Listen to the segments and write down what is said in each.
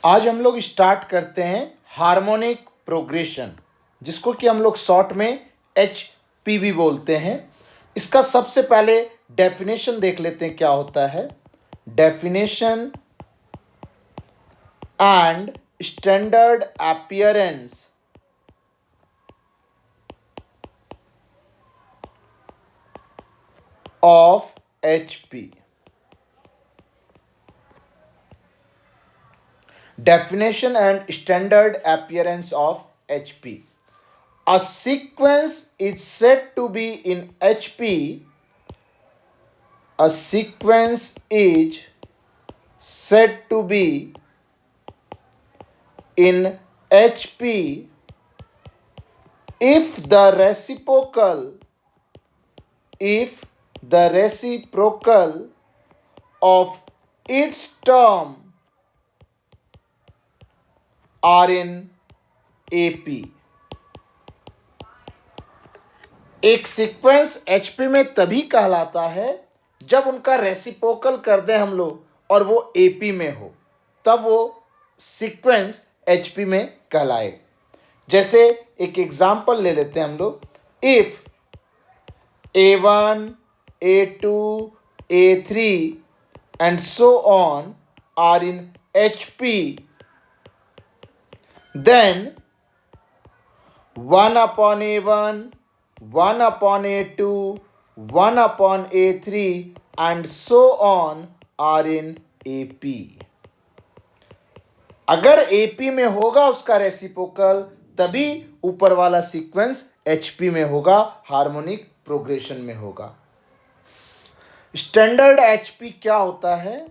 आज हम लोग स्टार्ट करते हैं हार्मोनिक प्रोग्रेशन, जिसको कि हम लोग शॉर्ट में HP भी बोलते हैं। इसका सबसे पहले डेफिनेशन देख लेते हैं क्या होता है। Definition and standard appearance of HP। Definition and standard appearance of HP. A sequence is said to be in HP. A sequence is said to be in HP if the reciprocal of its term are in AP। एक sequence HP में तभी कहलाता है जब उनका reciprocal कर दें हम लोग और वो AP में हो, तब वो सीक्वेंस HP में कहलाए। जैसे एक एग्जांपल ले लेते हैं हम लोग। If A1 A2 A3 and so on are in HP, then 1 upon A1, 1 upon A2, 1 upon A3 and so on are in AP। अगर AP में होगा उसका रेसिप्रोकल, तभी ऊपर वाला सीक्वेंस HP में होगा, हार्मोनिक प्रोग्रेशन में होगा। स्टैंडर्ड HP क्या होता है?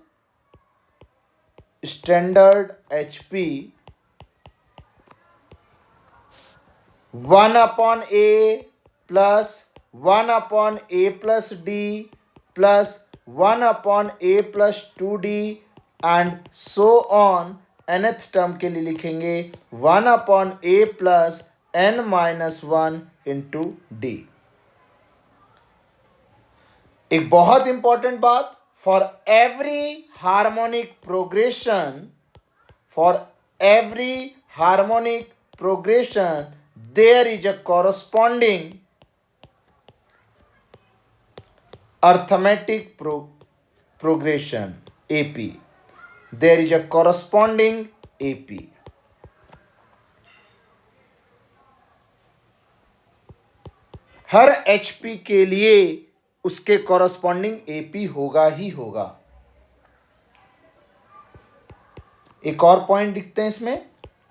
Standard HP 1 upon A plus 1 upon A plus D plus 1 upon A plus 2D and so on। nth term के लिए लिखेंगे 1 upon A plus n minus 1 into D। एक बहुत इंपॉर्टेंट बात, for every harmonic progression there is a corresponding arithmetic progression AP। there is a corresponding AP। Her HP के लिए उसके corresponding AP होगा ही होगा। एक और पॉइंट दिखते हैं इसमें,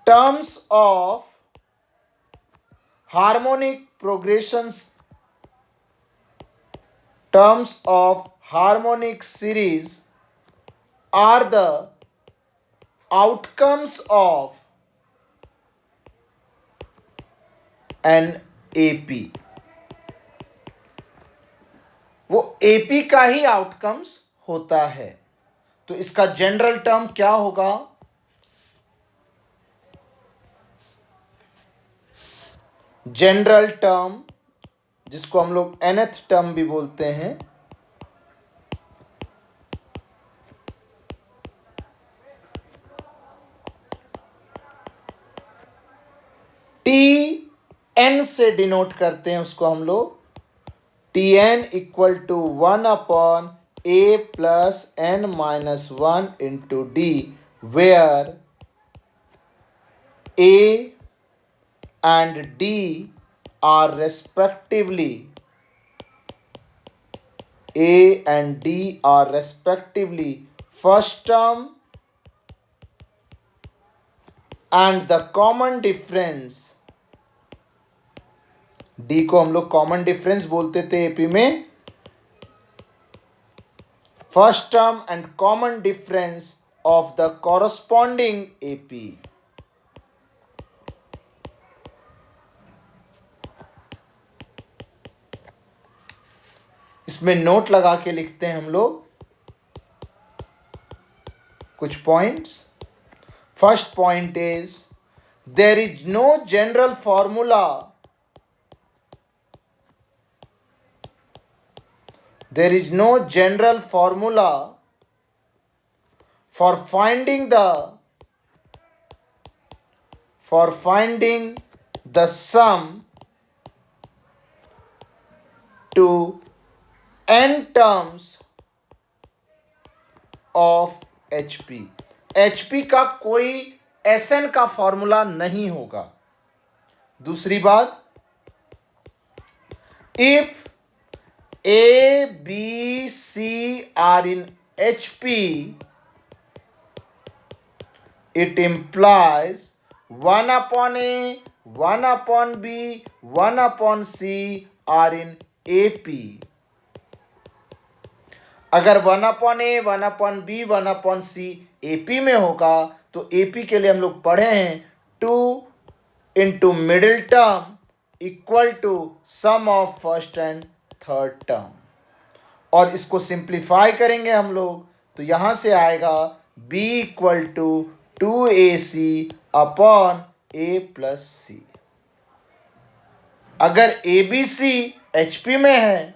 terms of harmonic progressions, terms of harmonic series are the outcomes of an AP। वो AP का ही आउटकम्स होता है। तो इसका जनरल टर्म क्या होगा? जनरल टर्म, जिसको हम लोग nth टर्म भी बोलते हैं, TN से डिनोट करते हैं उसको हम लोग। TN equal to 1 upon A plus n minus 1 into D, where A and D are respectively first term and the common difference। D को हम लोग कॉमन डिफरेंस बोलते थे AP में। First term and common difference of the corresponding AP। इसमें note लगा के लिखते हैं हम लोग कुछ points. First point is there is no general formula for finding the for finding the sum to n terms of HP। HP का कोई Sn का फॉर्मूला नहीं होगा। दूसरी बात, if A, B, C are in HP, it implies 1 upon A, 1 upon B, 1 upon C are in AP। अगर 1 upon A, 1 upon B, 1 upon C AP में होगा तो AP के लिए हम लोग पढ़े हैं 2 into middle term equal to sum of first and third term. और इसको सिंप्लीफाई करेंगे हम लोग तो यहां से आएगा b equal to 2ac upon a plus C. अगर abc HP में है,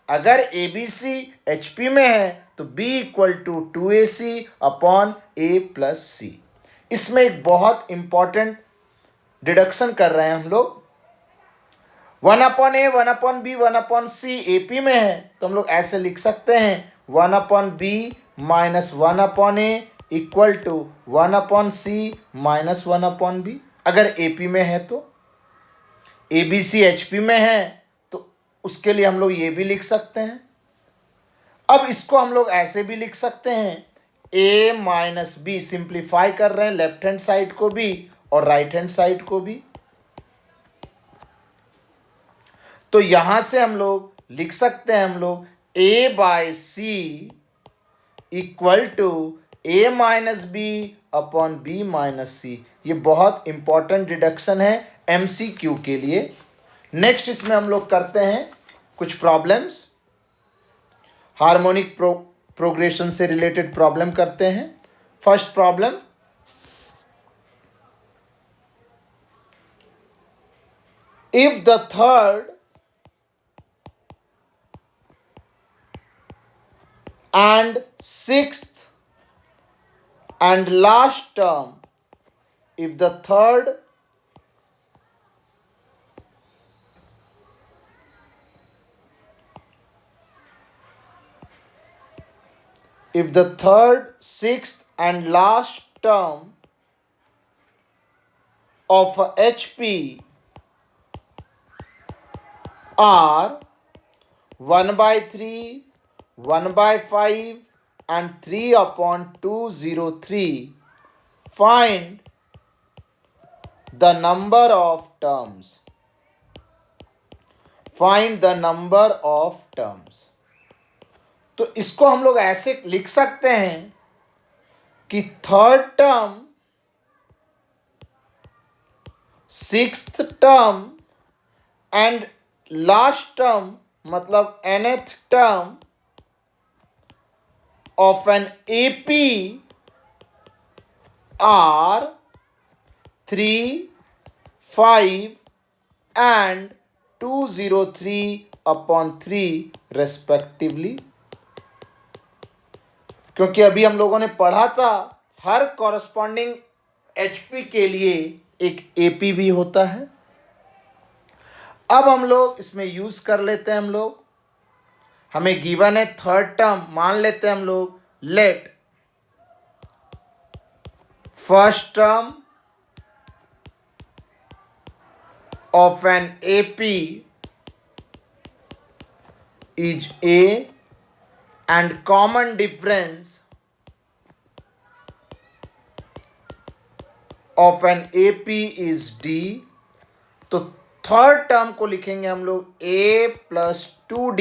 अगर abc HP में है तो b equal to 2ac upon a plus C. इसमें एक बहुत इंपॉर्टेंट डिडक्शन कर रहे हैं हम लोग। 1 अपॉन ए, 1 अपॉन बी, 1 अपॉन सी AP में है तो हम लोग ऐसे लिख सकते हैं 1 upon B minus 1 upon A equal to 1 upon C minus 1 upon B. अगर AP में है तो ABC HP में है तो उसके लिए हम लोग ये भी लिख सकते हैं। अब इसको हम लोग ऐसे भी लिख सकते हैं A माइनस बी, सिंप्लीफाई कर रहे हैं लेफ्ट हैंड साइड को भी और राइट हैंड साइड को भी। तो यहां से हम लोग लिख सकते हैं हम लोग A by C equal to A minus B upon B minus C. ये बहुत इंपॉर्टेंट डिडक्शन है MCQ के लिए। नेक्स्ट इसमें हम लोग करते हैं कुछ प्रॉब्लम्स, हार्मोनिक प्रोग्रेशन से रिलेटेड प्रॉब्लम करते हैं। First problem, if the third and sixth and last term, if the third sixth and last term of HP are 1 by 3, 1 by 5 and 3 upon 203, find the number of terms. Find the number of terms. तो इसको हम लोग ऐसे लिख सकते हैं कि third term, sixth term and last term मतलब nth term of an AP are 3, 5 and 203 upon 3 respectively। क्योंकि अभी हम लोगों ने पढ़ा था हर कॉरस्पॉन्डिंग HP के लिए एक AP भी होता है। अब हम लोग इसमें यूज कर लेते हैं हम लोग, हमें गिवन है थर्ड टर्म, मान लेते हैं हम लोग let first term of an AP is A and common difference of an AP is D। तो थर्ड टर्म को लिखेंगे हम लोग A plus 2D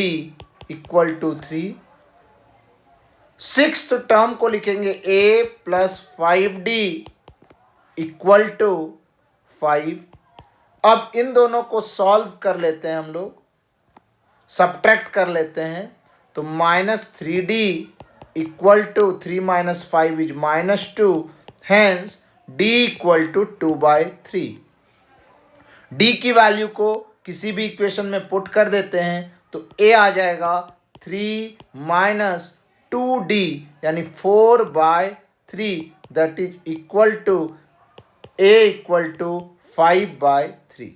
equal to 3। Sixth term को लिखेंगे A plus 5D equal to 5। अब इन दोनों को सॉल्व कर लेते हैं हम लोग, सब्ट्रैक्ट कर लेते हैं तो minus 3D equal to 3 minus 5 is minus 2, hence D equal to 2/3। D की वैल्यू को किसी भी इक्वेशन में पुट कर देते हैं तो A आ जाएगा 3 माइनस 2D यानी 4/3 that is equal to a equal to 5/3।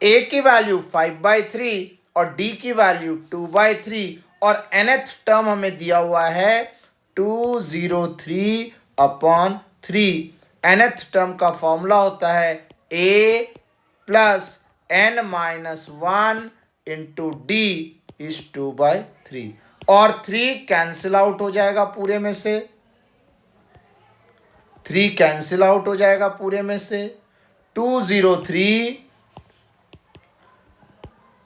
a की वैल्यू 5/3 और d की वैल्यू 2/3 और nth टर्म हमें दिया हुआ है 203/3। nth टर्म का फॉर्मूला होता है a plus n-1 into D is 2/3 और 3 कैंसिल आउट हो जाएगा पूरे में से, 3 कैंसिल आउट हो जाएगा पूरे में से। 203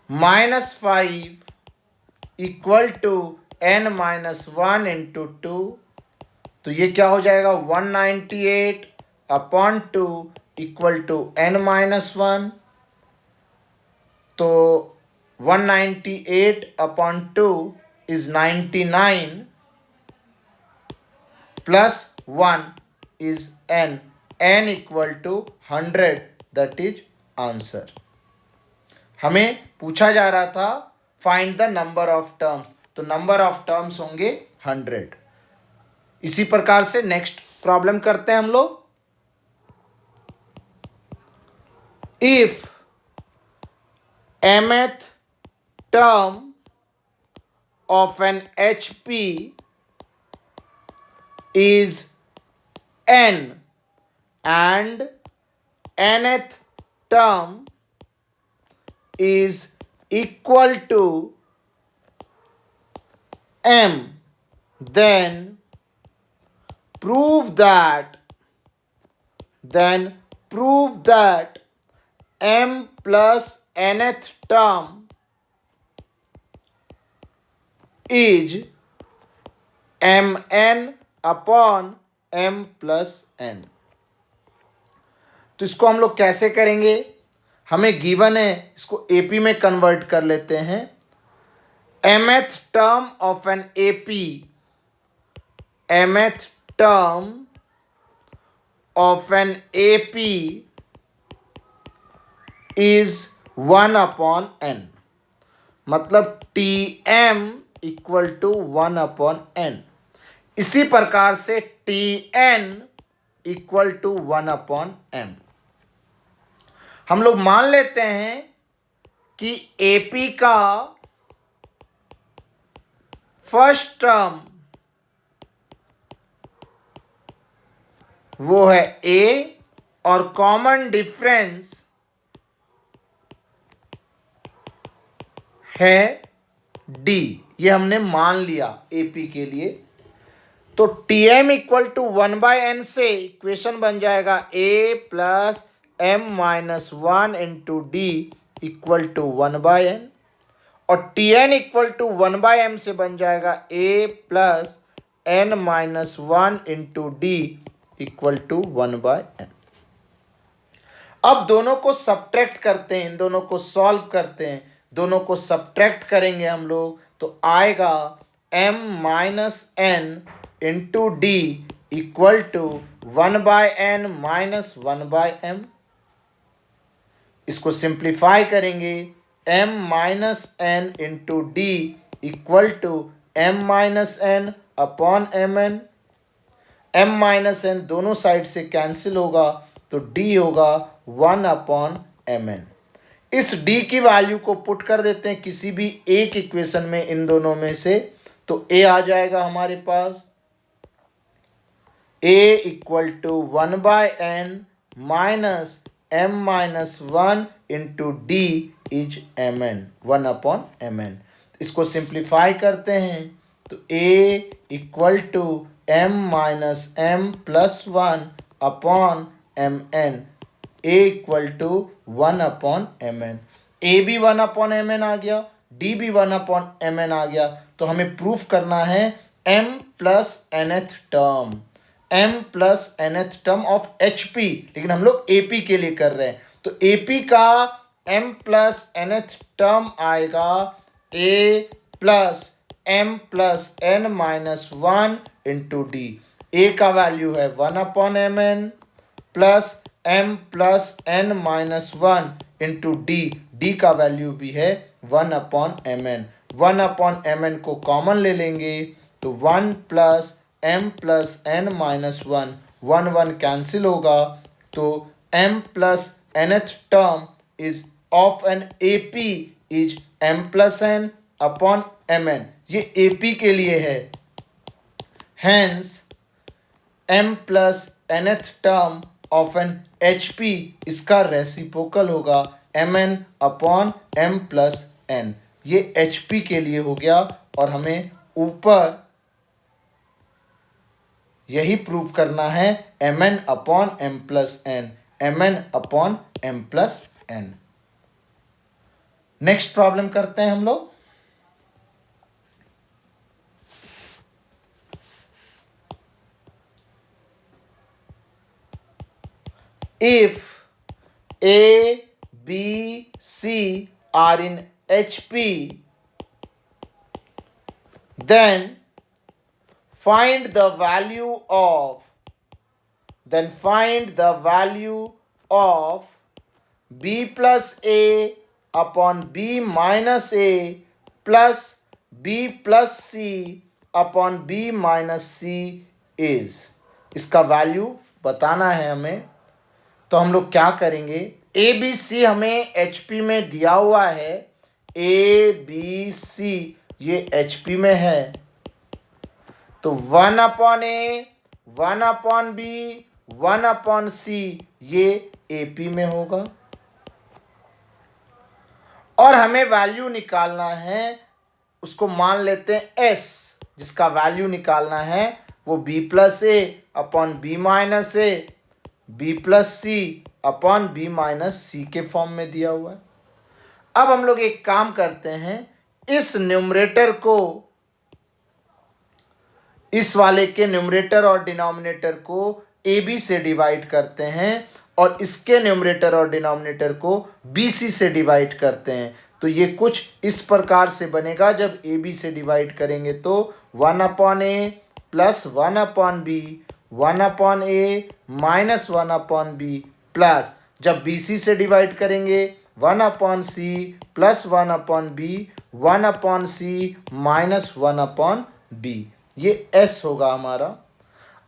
minus 5 equal to n-1 into 2, तो ये क्या हो जाएगा 198/2 इक्वल टू n-1। तो 198/2 is 99 plus 1 is n equal to 100, that is answer. हमें पूछा जा रहा था find the number of terms, तो नंबर ऑफ टर्म्स होंगे 100। इसी प्रकार से नेक्स्ट प्रॉब्लम करते हैं हम लोग। If mth term of an HP is n and nth term is equal to m, then prove that m plus nth term is mn upon m plus n। तो इसको हम लोग कैसे करेंगे, हमें गिवन है, इसको एपी में कन्वर्ट कर लेते हैं। mth term of an AP, mth term of an AP is 1/n, मतलब Tm इक्वल टू 1/n। इसी प्रकार से Tn इक्वल टू 1/m। हम लोग मान लेते हैं कि AP का फर्स्ट टर्म वो है A और कॉमन डिफरेंस है D, ये हमने मान लिया AP के लिए। तो Tm इक्वल टू 1/n से इक्वेशन बन जाएगा A plus m-1 into D equal to 1/n और Tn इक्वल टू 1/m से बन जाएगा A plus n-1 into D equal to 1/n। अब दोनों को सब्ट्रैक्ट करते हैं, इन दोनों को सॉल्व करते हैं, दोनों को सब्ट्रैक्ट करेंगे हम लोग, तो आएगा m-n into D equal to 1/n minus 1/m। इसको सिंप्लीफाई करेंगे, m-n into D equal to m-n upon mn। m-n दोनों साइड से कैंसिल होगा तो d होगा 1/mn। इस d की वैल्यू को पुट कर देते हैं किसी भी एक इक्वेशन में इन दोनों में से, तो a आ जाएगा हमारे पास a equal to 1/n minus m-1 into D is mn, 1/mn। इसको सिंप्लीफाई करते हैं तो a equal to m-m plus 1 upon mn, a equal to 1/mn। a भी 1/mn आ गया, d भी 1/mn आ गया, तो हमें प्रूफ करना है m plus nth term, m plus nth term of HP, लेकिन हम लोग AP के लिए कर रहे हैं, तो AP का m प्लस nth टर्म आएगा a plus m plus n-1 into D. a का वैल्यू है 1/mn plus m plus n-1 into D, D का वैल्यू भी है 1/mn। 1/mn को कॉमन ले लेंगे तो 1 plus m plus n-1, 1 1 cancel होगा, तो m plus nth term is of an AP is m plus n upon mn, ये AP के लिए है। Hence m plus nth term of an HP इसका रेसिप्रोकल होगा mn upon m plus n, ये HP के लिए हो गया। और हमें ऊपर यही प्रूव करना है mn upon m plus n, mn upon m plus n। Next problem करते हैं हम लोग। If A, B, C are in HP, then find the value of B plus A upon B minus A plus B plus C upon B minus C is, इसका value बताना है हमें। तो हम लोग क्या करेंगे, ए बी सी हमें HP में दिया हुआ है, ए बी सी ये HP में है, तो 1 अपॉन ए, 1 अपॉन बी, 1 अपॉन सी ये AP में होगा। और हमें वैल्यू निकालना है, उसको मान लेते हैं S, जिसका वैल्यू निकालना है वो B प्लस ए अपॉन बी माइनस ए, बी प्लस सी अपॉन बी माइनस सी के फॉर्म में दिया हुआ है। अब हम लोग एक काम करते हैं, इस न्यूमरेटर को, इस वाले के न्यूमरेटर और डिनोमिनेटर को ए बी से डिवाइड करते हैं और इसके न्यूमरेटर और डिनोमिनेटर को बी सी से डिवाइड करते हैं। तो ये कुछ इस प्रकार से बनेगा, जब ए बी से डिवाइड करेंगे तो 1 upon A plus 1 upon B, 1 upon A minus 1 upon B, plus जब बी सी से डिवाइड करेंगे 1 upon C plus 1 upon B, 1 upon C minus 1 upon B, ये S होगा हमारा।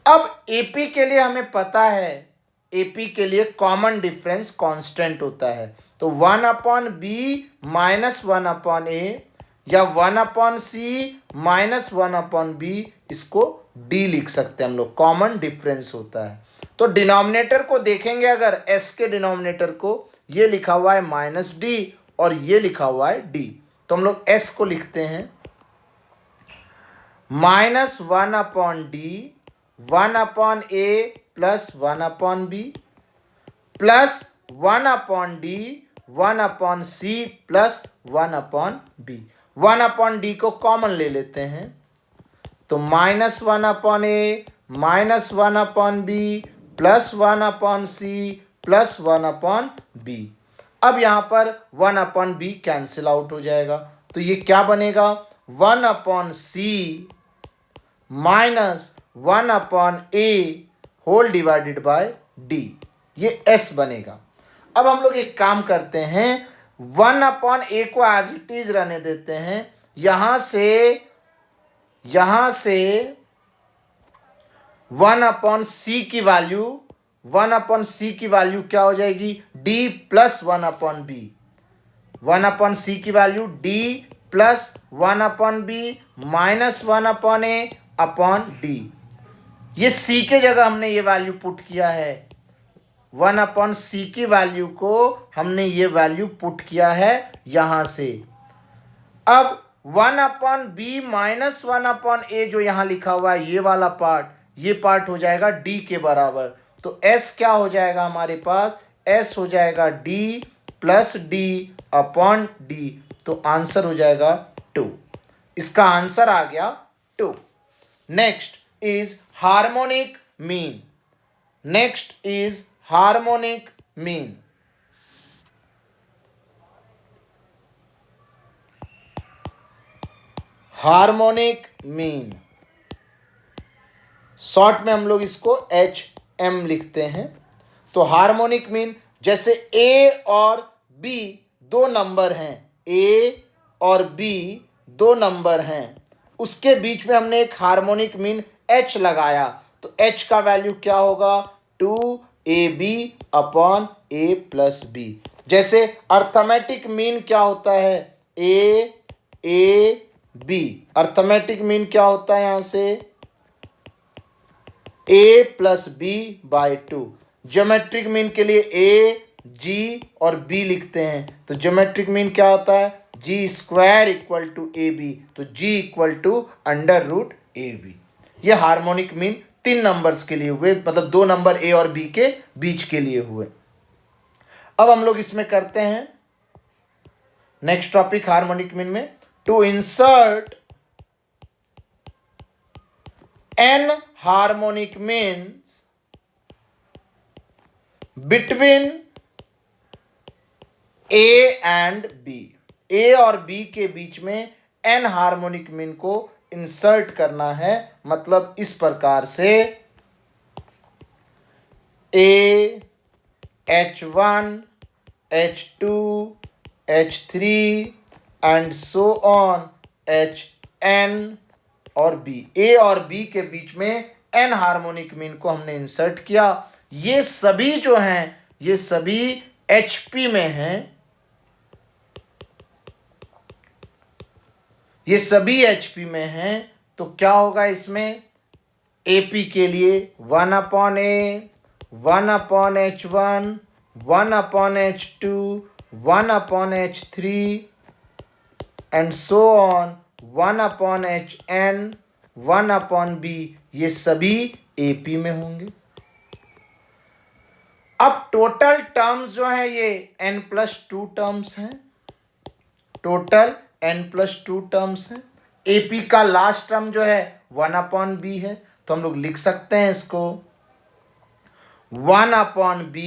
अब AP के लिए हमें पता है, AP के लिए कॉमन डिफरेंस कांस्टेंट होता है, तो 1 अपॉन बी माइनस 1 अपॉन ए या 1 upon C minus 1 upon B, इसको D लिख सकते हैं हम लोग, कॉमन डिफरेंस होता है। तो डिनोमिनेटर को देखेंगे, अगर S के डिनोमिनेटर को, ये लिखा हुआ है माइनस D और ये लिखा हुआ है D, तो हम लोग S को लिखते हैं minus 1 upon D, 1 upon A plus 1 upon B, plus 1 upon D, 1 upon C plus 1 upon B. 1 upon D को कॉमन ले लेते हैं, तो minus 1 upon A minus 1 upon B plus 1 upon C plus 1 upon B. अब यहाँ पर 1 upon B cancel out हो जाएगा, तो ये क्या बनेगा, 1 upon C minus 1 upon A whole divided by D, ये S बनेगा। अब हम लोग एक काम करते हैं, 1 अपॉन ए को एज इट इज रहने देते हैं, यहां से 1 अपॉन सी की वैल्यू, 1 अपॉन सी की वैल्यू क्या हो जाएगी, D plus 1 upon B, 1 upon C की value D plus 1 upon B minus 1 upon A upon D. ये सी के जगह हमने ये वैल्यू पुट किया है, 1 अपॉन सी की वैल्यू को हमने ये वैल्यू पुट किया है यहां से। अब 1 अपॉन बी माइनस 1 अपॉन ए जो यहां लिखा हुआ है, ये वाला पार्ट, ये पार्ट हो जाएगा डी के बराबर, तो एस क्या हो जाएगा हमारे पास, एस हो जाएगा D plus D upon D, तो आंसर हो जाएगा 2। इसका आंसर आ गया 2। Next is harmonic mean. Next is harmonic mean. Harmonic mean, short में हम लोग इसको HM लिखते हैं। तो हार्मोनिक मीन, जैसे A और B दो नंबर हैं, A और B दो नंबर हैं, उसके बीच में हमने एक हार्मोनिक मीन H लगाया, तो H का वैल्यू क्या होगा, 2 A B upon A plus B. जैसे अर्थमेटिक मीन क्या होता है, ए बी। अर्थमेटिक मीन क्या होता है यहां से, A plus B by two. Geometric mean के लिए ए जी और बी लिखते हैं, तो ज्योमेट्रिक मीन क्या होता है, G square equal to A B, तो G equal to under root A B. ये हार्मोनिक मीन 3 नंबर्स के लिए हुए, मतलब 2 नंबर ए और बी के बीच के लिए हुए। अब हम लोग इसमें करते हैं नेक्स्ट टॉपिक हार्मोनिक मीन में, to insert N harmonic means between A and B. A और बी के बीच में एन हार्मोनिक मीन को इंसर्ट करना है, मतलब इस प्रकार से A H1 H2 H3 and so on Hn और B। ए और बी के बीच में एन हार्मोनिक मीन को हमने इंसर्ट किया। ये सभी जो हैं ये सभी HP में हैं, ये सभी HP में हैं। तो क्या होगा इसमें, AP के लिए 1 upon A, 1 upon H1, 1 upon H2, 1 upon H3 and so on 1 upon Hn, 1 upon B, ये सभी AP में होंगे। अब टोटल टर्म्स जो है ये n+2 टर्म्स हैं, टोटल n+2 टर्म्स हैं। AP का लास्ट टर्म जो है 1 अपॉन B है, तो हम लोग लिख सकते हैं इसको 1 upon B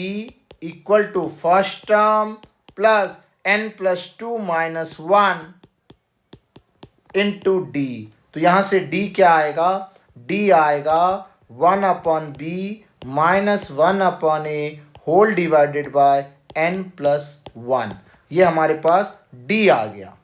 equal to first term plus n+2 minus 1 into D। तो यहां से D क्या आएगा, D आएगा 1 upon B minus 1 upon A whole divided by n+1। ये हमारे पास D आ गया।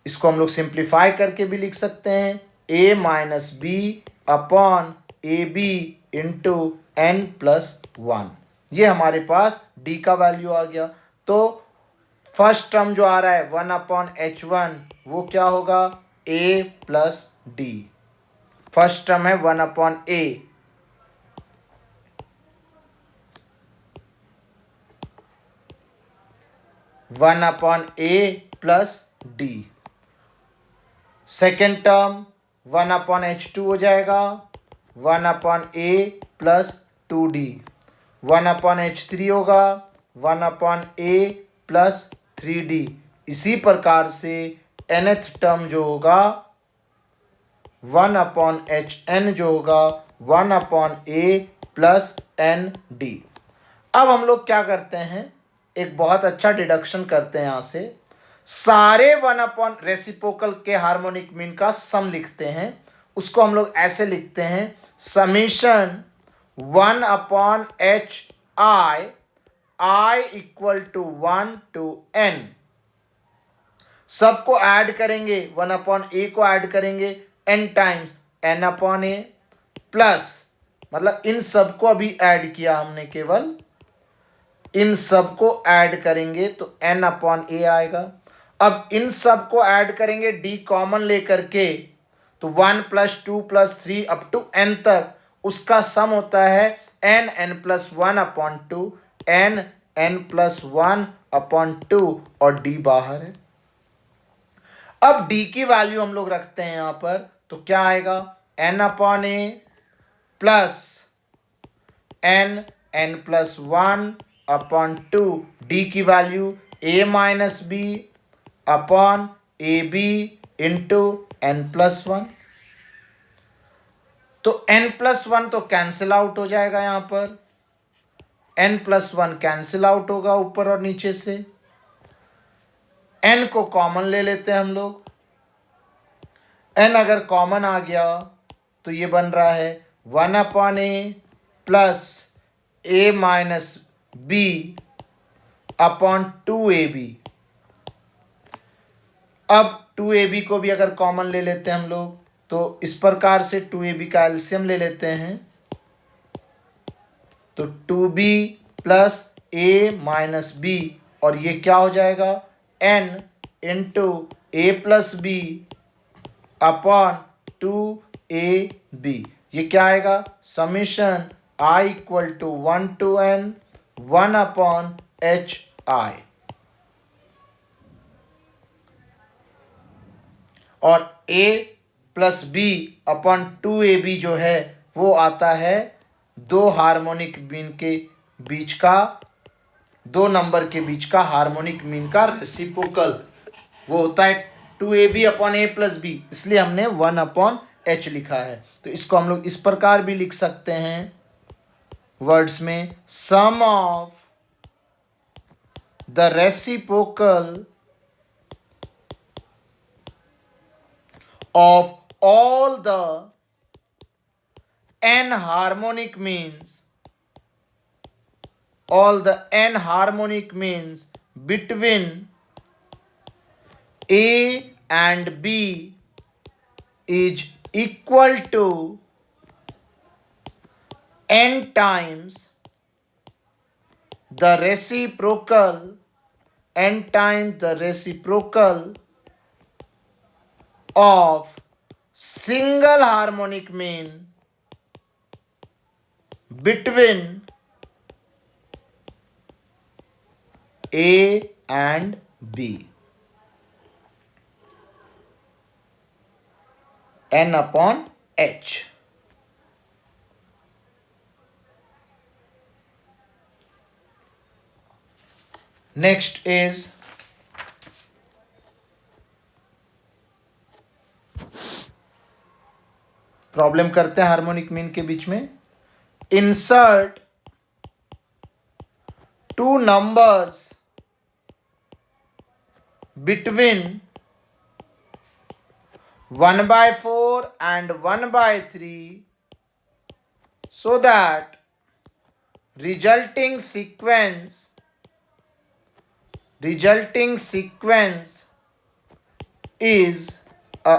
इसको हम लोग सिंप्लीफाई करके भी लिख सकते हैं, a minus B upon A B into n+1। ये हमारे पास d का वैल्यू आ गया। तो फर्स्ट टर्म जो आ रहा है 1 अपॉन H1 वो क्या होगा, a plus D. First term है 1 upon a, one upon A plus D. Second term 1 upon H2 हो जाएगा 1 upon A plus 2d। 1 upon H3 होगा 1 अपॉन ए प्लस 3d। इसी प्रकार से nth टर्म जो होगा 1 अपॉन Hn जो होगा 1 upon A plus N D. अब हम लोग क्या करते हैं, एक बहुत अच्छा डिडक्शन करते हैं। यहां से सारे 1 अपॉन रेसिप्रोकल के हार्मोनिक मीन का सम लिखते हैं। उसको हम लोग ऐसे लिखते हैं, summation 1 upon I equal to 1 to n। सबको ऐड करेंगे, 1 अपॉन ए को ऐड करेंगे n times n upon A plus, मतलब इन सबको अभी ऐड किया हमने, केवल इन सबको ऐड करेंगे तो n अपॉन ए आएगा। अब इन सबको ऐड करेंगे d कॉमन लेकर के, तो 1 plus 2 plus 3 up to n तक, उसका सम होता है n+1 अपॉन 2, n+1 अपॉन 2 और d बाहर है। अब d की वैल्यू हम लोग रखते हैं यहां पर, तो क्या आएगा, n upon A plus n+1 upon 2, d की value a minus B upon A B into n+1। तो n+1 तो कैंसिल आउट हो जाएगा, यहां पर n+1 कैंसिल आउट होगा ऊपर और नीचे से। n को कॉमन ले लेते हैं हम लोग, n अगर कॉमन आ गया तो ये बन रहा है 1 upon A plus A minus B upon 2ab। अब 2ab को भी अगर कॉमन ले लेते हैं हम लोग, तो इस प्रकार से 2ab का एलसीएम ले लेते हैं, तो 2b plus a minus b, और ये क्या हो जाएगा n into a plus B upon 2ab। ये क्या आएगा summation i equal to 1 to n 1 upon h i, और a plus B upon 2ab जो है वो आता है दो हार्मोनिक मीन के बीच का, दो नंबर के बीच का हार्मोनिक मीन का रेसिप्रोकल, वो होता है 2ab upon a plus B, इसलिए हमने 1 अपॉन h लिखा है। तो इसको हम लोग इस प्रकार भी लिख सकते हैं वर्ड्स में, sum of the reciprocal of all the n harmonic means, all the n harmonic means between a and b is equal to n times the reciprocal, n times the reciprocal of single harmonic mean between A and B, n upon h. Next is problem करते हैं harmonic mean के बीच में। Insert two numbers between 1/4 and 1/3 so that resulting sequence is a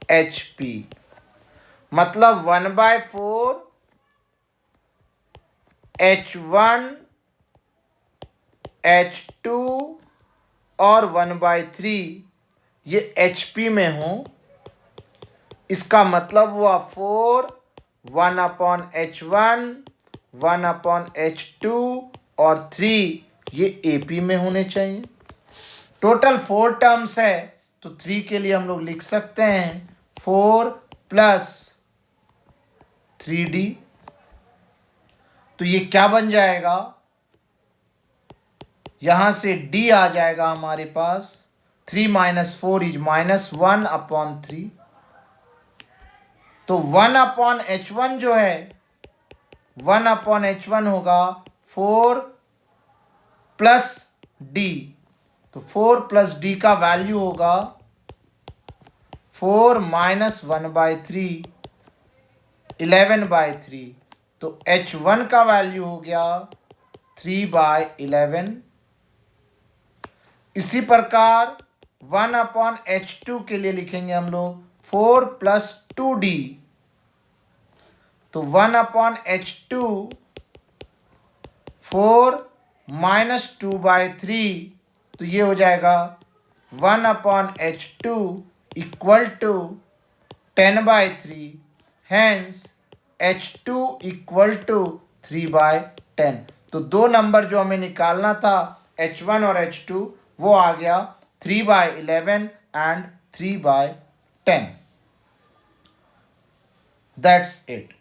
HP। मतलब 1/4 H1 H2 और 1/3 ये HP में हो, इसका मतलब हुआ 4 1 अपॉन H1 1 अपॉन H2 और 3 ये AP में होने चाहिए। टोटल 4 टर्म्स है, तो 3 के लिए हम लोग लिख सकते हैं 4 प्लस 3D। तो ये क्या बन जाएगा, यहां से D आ जाएगा हमारे पास 3 - 4 इज -1 अपॉन 3। तो 1 अपॉन H1 जो है 1 अपॉन H1 होगा 4 प्लस D। तो 4 प्लस D का वैल्यू होगा 4 - 1/3 11/3। तो H1 का वैल्यू हो गया 3/11। इसी प्रकार 1 अपॉन H2 के लिए लिखेंगे हम लोग 4 प्लस 2D। तो 1 अपॉन H2 4 माइनस 2/3, तो ये हो जाएगा 1 upon H2 equal to 10/3, hence H2 equal to 3/10। तो दो नंबर जो हमें निकालना था H1 और H2 वो आ गया 3/11 एंड 3/10। That's it.